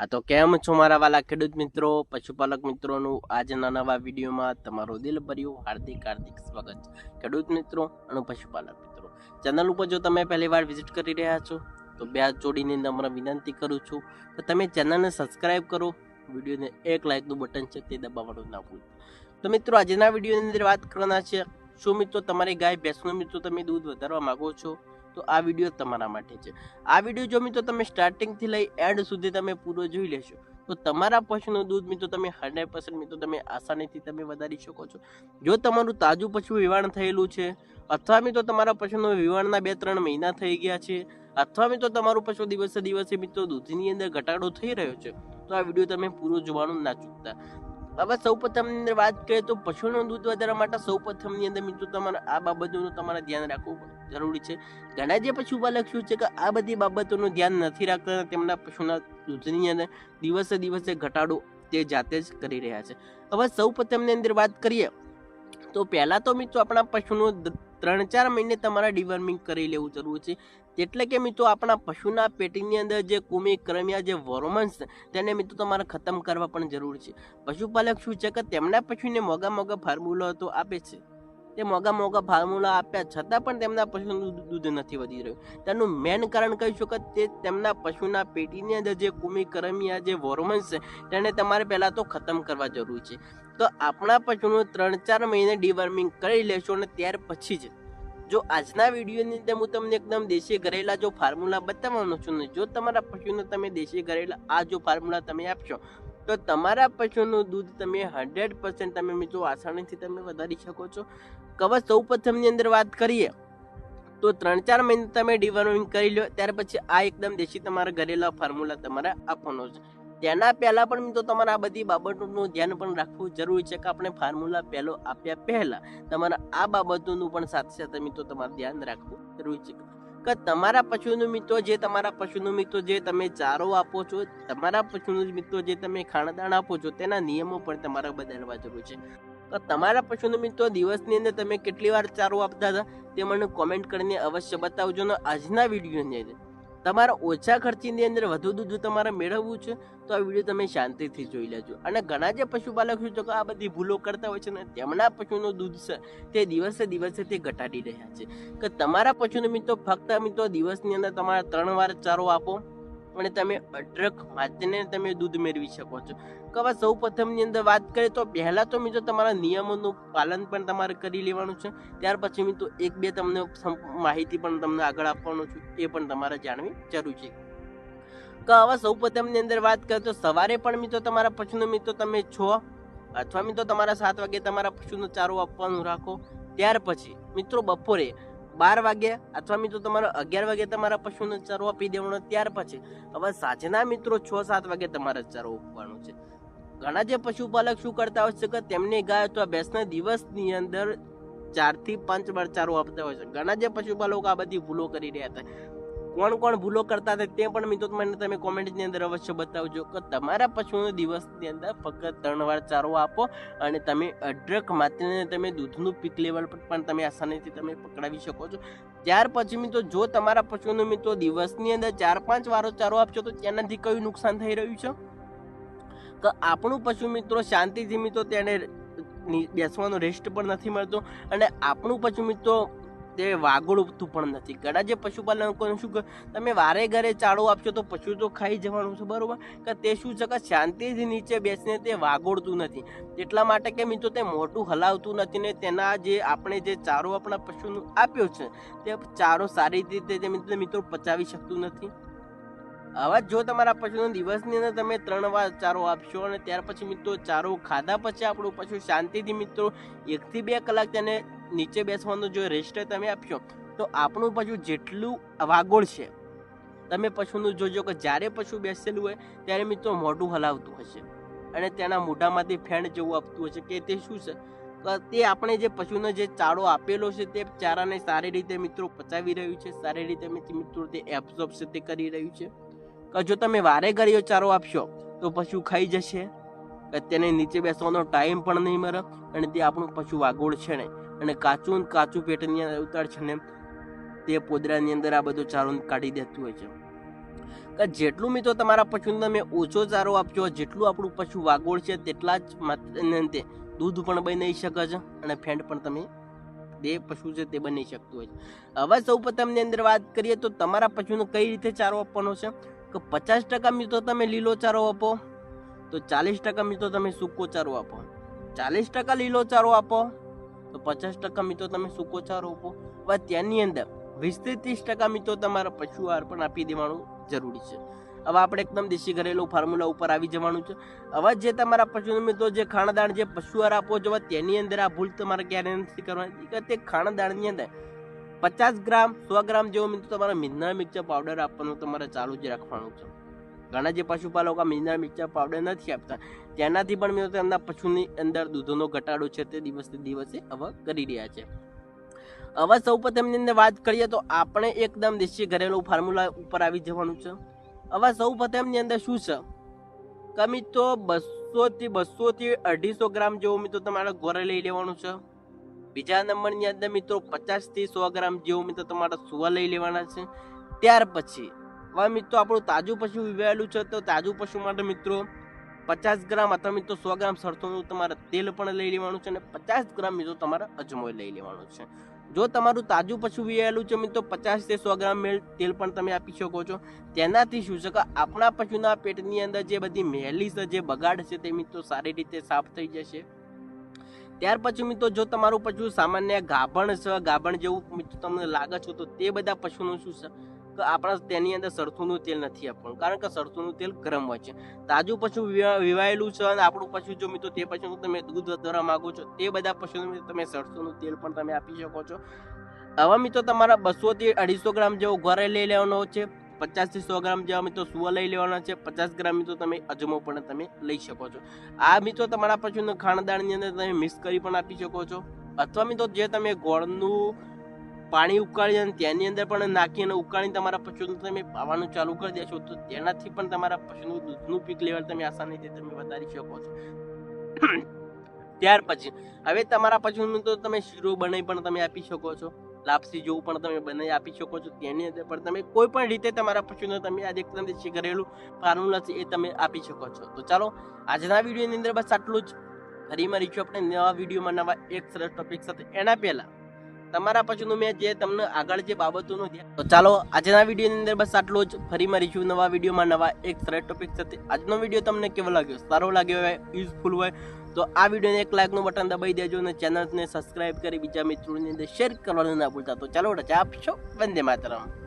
આ તો કેમ છો મારા વાલા ખેડૂત મિત્રો, પશુપાલક મિત્રોનું આજના નવા વિડીયોમાં તમારું દિલભર્યું હાર્દિક સ્વાગત છે. ખેડૂત મિત્રો અને પશુપાલક મિત્રો, ચેનલ ઉપર જો તમે પહેલી વાર વિઝિટ કરી રહ્યા છો તો બે હાથ જોડીને નમ્ર વિનંતી કરું છું કે તમે ચેનલને સબસ્ક્રાઇબ કરો, વિડીયોને એક લાઇકનું બટન છે તે દબાવવાનું ના ભૂલતા. તો મિત્રો આજના વિડીયોની અંદર વાત કરવાના છે, શું મિત્રો તમારી ગાય ભેંસનું મિત્રો તમે દૂધ વધારવા માંગો છો તો આ વિડીયો તમારા માટે છે. આ વિડીયો જો મિત્રો તમે સ્ટાર્ટિંગથી લઈ એન્ડ સુધી તમે પૂરો જોઈ લેશો તો તમારા પશુનું દૂધ મિત્રો તમે 100% મિત્રો તમે આસાનીથી તમે વધારી શકો છો. જો તમારું તાજું પશુ વિવાણ થયેલું છે અથવા મિત્રો તમારા પશુનો વિવાણના 2-3 મહિના થઈ ગયા છે અથવા મિત્રો તમારું પશુ દિવસે દિવસે મિત્રો દૂધની અંદર ઘટાડો થઈ રહ્યો છે તો આ વિડીયો તમે પૂરો જોવાનું ના ચૂકતા. હવે સૌપ્રથમની અંદર વાત કરીએ તો પશુનું દૂધ વધારવા માટે સૌપ્રથમની અંદર મિત્રો તમારે આ બાબતોનું તમારે ધ્યાન રાખવું જરૂરી છે. ઘણા જે પશુપાલક શું છે કે આ બધી બાબતોનું ધ્યાન નથી રાખતા, તેમના પશુના દૂધની અંદર દિવસે દિવસે ઘટાડો તે જાતે જ કરી રહ્યા છે. હવે સૌપ્રથમની અંદર વાત કરીએ તો પહેલાં તો મિત્રો આપણા પશુનું 3-4 મહિને તમારે ડિવર્મિંગ કરી લેવું જરૂર છે. એટલે કે મિત્રો આપણા પશુના પેટની અંદર જે કૃમિ ક્રમ્યા જે હોર્મોન્સ તેને મિત્રો તમારે ખતમ કરવા પણ જરૂર છે. પશુપાલક શું છે કે તેમના પશુને મોંઘા ફોર્મ્યુલા તો આપે છે, તે મોંઘા ફોર્મ્યુલા આપ્યા છતાં પણ તેમના પશુનું દૂધ નથી વધી રહ્યું. તેનું મેન કારણ કહી શકો તે તેમના પશુના પેટીની અંદર જે કૃમિ ક્રમ્યા જે હોર્મોન્સ છે તેને તમારે પહેલાં તો ખતમ કરવા જરૂર છે. તો આપણા પશુનું 3-4 મહિને ડિવર્મિંગ કરી લેશો અને ત્યાર પછી જ જો આજના વિડીયોની અંદર હું તમને એકદમ દેશી ઘરેલા જો ફોર્મ્યુલા બતાવવાનો છું ને જો તમારા પશુને તમે દેશી ઘરેલા આ જો ફોર્મ્યુલા તમે આપશો તો તમારા પશુનું દૂધ તમે 100% તમે મિત્રો આસાનીથી તમે વધારી શકો છો. કવચ સૌપ્રથમની અંદર વાત કરીએ તો 3-4 મહિને તમે ડિવર્મિંગ કરી લો ત્યાર પછી આ એકદમ દેશી તમારા ઘરેલા ફોર્મ્યુલા તમારે આપવાનો છે. તેના પહેલાં પણ મિત્રો તમારે આ બધી બાબતોનું ધ્યાન પણ રાખવું જરૂરી છે કે આપણે ફોર્મ્યુલા પહેલો આપ્યા પહેલાં તમારે આ બાબતોનું પણ સાથે સાથે મિત્રો તમારે ધ્યાન રાખવું જરૂરી છે કે તમારા પશુનું મિત્રો જે તમે ચારો આપો છો, તમારા પશુનું મિત્રો જે તમે ખાણદાણ આપો છો તેના નિયમો પણ તમારે બદલવા જરૂર છે. તો તમારા પશુનું મિત્રો દિવસની અંદર તમે કેટલી વાર ચારો આપતા હતા તે મને કોમેન્ટ કરીને અવશ્ય બતાવજો. ને આજના વિડીયોની અંદર તમારા ઓછા ખર્ચની અંદર વધુ દૂધ તમારે મેળવવું છે તો આ વિડીયો તમે શાંતિથી જોઈ લેજો. અને ઘણા જે પશુપાલક શું છે કે આ બધી ભૂલો કરતા હોય છે ને તેમના પશુનું દૂધ છે તે દિવસે દિવસે તે ઘટાડી રહ્યા છે. કે તમારા પશુને મિત્રો ફક્ત મિત્રો દિવસની અંદર તમારે 3 વાર ચારો આપો અને તમે અઢળક માત્રાને તમે દૂધ મેળવી શકો છો. કે હવે સૌ પ્રથમની અંદર વાત કરીએ તો પહેલાં તો મિત્રો તમારા નિયમોનું પાલન પણ તમારે કરી લેવાનું છે. ત્યાર પછી મિત્રો 1-2 તમને માહિતી પણ તમને આગળ આપવાનું છું એ પણ તમારે જાણવી જરૂર છે. કે હવે સૌ પ્રથમની અંદર વાત કરીએ તો સવારે પણ મિત્રો તમારા પશુનો મિત્રો તમે 6 અથવા મિત્રો તમારા 7 વાગે તમારા પશુનો ચારો આપવાનું રાખો. ત્યાર પછી મિત્રો બપોરે 12 વાગે અથવા મિત્રો તમારે 11 વાગે તમારા પશુને ચારો આપી દેવાનો. ત્યાર પછી હવે સાંજના મિત્રો 6-7 વાગે તમારે ચારો આપવાનો છે. ઘણા જે પશુપાલક શું કરતા હોય છે કે તેમની ગાય અથવા ભેંસના દિવસની અંદર 4 થી 5 વાર ચારો આપતા હોય છે. ઘણા જે પશુપાલકો આ બધી ભૂલો કરી રહ્યા હતા. કોણ ભૂલો કરતા હતા તે પણ મિત્રો મને તમે કોમેન્ટની અંદર અવશ્ય બતાવજો કે તમારા પશુને દિવસની અંદર ફક્ત 3 વાર ચારો આપો અને તમે અઢળક માત્રાને તમે દૂધનું પીક લેવલ પર પણ તમે આસાનીથી તમે પકડાવી શકો છો. ત્યાર પછી મિત્રો જો તમારા પશુને મિત્રો દિવસની અંદર 4-5 વારો ચારો આપશો તો તેનાથી કયું નુકસાન થઈ રહ્યું છે કે આપણું પશુ મિત્રો શાંતિથી મિત્રો તેને બેસવાનો રેસ્ટ પણ નથી મળતો અને આપણું પશુ મિત્રો તે વાગોળતું પણ નથી. ઘણા જે પશુપાલકોને શું તમે વારે ઘરે ચારો આપશો તો પશુ તો ખાઈ જવાનું છે બરોબર, કે તે શું છે કે શાંતિથી નીચે બેસીને તે વાગોળતું નથી એટલા માટે કે મિત્રો તે મોટું હલાવતું નથી ને તેના જે આપણે જે ચારો આપણા પશુનું આપ્યો છે તે ચારો સારી રીતે મિત્રો પચાવી શકતું નથી. હવે જો તમારા પશુના દિવસની અંદર તમે 3 વાર ચારો આપશો અને ત્યાર પછી મિત્રો ચારો ખાધા પછી આપણું પશુ શાંતિથી મિત્રો 1 થી 2 કલાક તેને નીચે બેસવાનો જો રેસ્ટ તમે આપશો તો આપણું પશુ જેટલું વાગોળ છે તમે પશુનું જોજો કે જ્યારે પશુ બેસેલું હોય ત્યારે મિત્રો મોઢું હલાવતું હશે અને તેના મોઢામાંથી ફેણ જેવું આપતું હશે કે તે શું છે તે આપણે જે પશુને જે ચારો આપેલો છે તે ચારાને સારી રીતે મિત્રો પચાવી રહ્યું છે, સારી રીતે મિત્રો તે એબ્ઝોર્બ છે તે કરી રહ્યું છે. જો તમે વારે ઘડીએ ચારો આપશો તો પશુ ખાઈ જશે, તેને નીચે બેસવાનો ટાઈમ પણ નહીં મળે અને તે આપણું પશુ વાગોળ છે ને અને કાચું પેટની અંદર ઉતાર છે ને તે પોદરાની અંદર આ બધો ચારો કાઢી દેતું હોય છે. કે જેટલું મિત્રો તમારા પશુને તમે ઓછો ચારો આપજો, જેટલું આપણું પશુ વાગોળ છે તેટલા જ અંતે દૂધ પણ બની શકે છે અને ફેંટ પણ તમે બે પશુ છે તે બની શકતું હોય છે. હવે સૌ પ્રથમની અંદર વાત કરીએ તો તમારા પશુને કઈ રીતે ચારો આપવાનો છે કે 50% મિત્રો તમે લીલો ચારો આપો, તો 40% મિત્રો તમે સૂકો ચારો આપો. 40% લીલો ચારો આપો તો 50% મિત્રો તમે સૂકો ચારો આપો. હવે તેની અંદર 20 થી 30% મિત્રો તમારા પશુ આહાર પણ આપી દેવાનું જરૂરી છે. હવે આપણે એકદમ દેશી ઘરેલું ફોર્મ્યુલા ઉપર આવી જવાનું છે. હવે જે તમારા પશુને મિત્રો જે ખાણદાણ જે પશુ આહાર આપો છો તેની અંદર આ ભૂલ તમારે ક્યારે નથી કરવાની કે તે ખાણદાણની અંદર 50 ગ્રામ 100 ગ્રામ જેવો મિત્રો તમારે મિનરલ મિક્સર પાવડર આપવાનું તમારે ચાલુ જ રાખવાનું છે. ઘણા જે પશુપાલકો મિનરલ મિક્સર પાવડર નથી આપતા, તેનાથી પણ મિત્રો તેમના પશુની અંદર દૂધનો ઘટાડો છે તે દિવસે દિવસે હવે કરી રહ્યા છે. હવે સૌ પ્રથમની અંદર વાત કરીએ તો આપણે એકદમ દેશી ઘરેલું ફોર્મ્યુલા ઉપર આવી જવાનું છે. હવે સૌ પ્રથમની અંદર શું છે કે મિત્રો 200 થી 250 ગ્રામ જેવું મિત્રો તમારે ગોરે લઈ લેવાનું છે. બીજા નંબરની અંદર મિત્રો 50 થી 100 ગ્રામ જેવું મિત્રો તમારે સુવા લઈ લેવાના છે. ત્યાર પછી હવે મિત્રો આપણું તાજું પશુ વિવાયેલું છે તો તાજું પશુ માટે મિત્રો 50 ગ્રામ અથવા મિત્રો 100 ગ્રામ સરસોનું તમારે તેલ પણ લઈ લેવાનું છે અને 50 ગ્રામ મિત્રો તમારે અજમો લઈ લેવાનું છે. જો તમારું તાજું પશુ વિયાયેલું છે મિત્રો 50 થી 100 ગ્રામ તેલ પણ તમે આપી શકો છો. તેનાથી શું છે કે આપણા પશુના પેટની અંદર જે બધી મેલી છે જે બગાડ છે તે મિત્રો સારી રીતે સાફ થઈ જશે. ત્યાર પછી મિત્રો જો તમારું પશુ સામાન્ય ગાભણ છે, ગાભણ જેવું મિત્રો તમને લાગે છે તો તે બધા પશુનું શું છે કે આપણા તેની અંદર સરસોનું તેલ નથી આપવાનું, કારણ કે સરસોનું તેલ ગરમ હોય છે. તાજું પશુ વિવાયેલું છે અને આપણું પશુ જો મિત્રો તે પશુનું તમે દૂધ વધારવા માંગો છો તે બધા પશુને તમે સરસોનું તેલ પણ તમે આપી શકો છો. હવે મિત્રો તમારા 200 થી 250 ગ્રામ જેવો ગોરે લઈ લેવાનો છે. 50 થી 100 ગ્રામ જેવા મિત્રો સુવા લઈ લેવાના છે. 50 ગ્રામ મિત્રો તમે અજમો પણ તમે લઈ શકો છો. આ મિત્રો તમારા પશુને ખાણદાણની અંદર તમે મિક્સ કરી પણ આપી શકો છો, અથવા મિત્રો જે તમે ગોળનું પાણી ઉકાળી અને તેની અંદર પણ નાખી અને ઉકાળીને તમારા પશુને તમે પાવાનું ચાલુ કરી દેશો તો તેનાથી પણ તમારા પશુનું દૂધનું પીક લેવલ તમે આસાનીથી તમે વધારી શકો છો. ત્યાર પછી હવે તમારા પશુનું તો તમે શીરો બનાવી પણ તમે આપી શકો છો, લાપસી જેવું પણ તમે બનાવી આપી શકો છો. તેની અંદર પણ તમે કોઈ પણ રીતે તમારા પશુને તમે આજે એકદમ દેશી ઘરેલું ફોર્મ્યુલા છે એ તમે આપી શકો છો. તો ચાલો આજના વિડીયોની અંદર બસ આટલું જ. ફરી મળીશું આપણે નવા વિડીયોમાં નવા એક સરસ ટોપિક સાથે. એના પહેલા તમારા પશુનું મેં જે તમને આગળ જે બાબતોનું ધ્યાન, તો ચાલો આજના વિડીયોની અંદર બસ આટલું જ. ફરી મળીશું નવા વિડીયોમાં નવા એક સરસ ટોપિક સાથે. આજનો વિડીયો તમને કેવો લાગ્યો, સારો લાગ્યો હોય, યુઝફુલ હોય તો આ વિડીયોને એક લાઈકનું બટન દબાઈ દેજો અને ચેનલને સબસ્ક્રાઇબ કરી બીજા મિત્રોની અંદર શેર કરવાનું ના ભૂલતા. તો ચાલો રજા આપશો. વંદે માતરમ.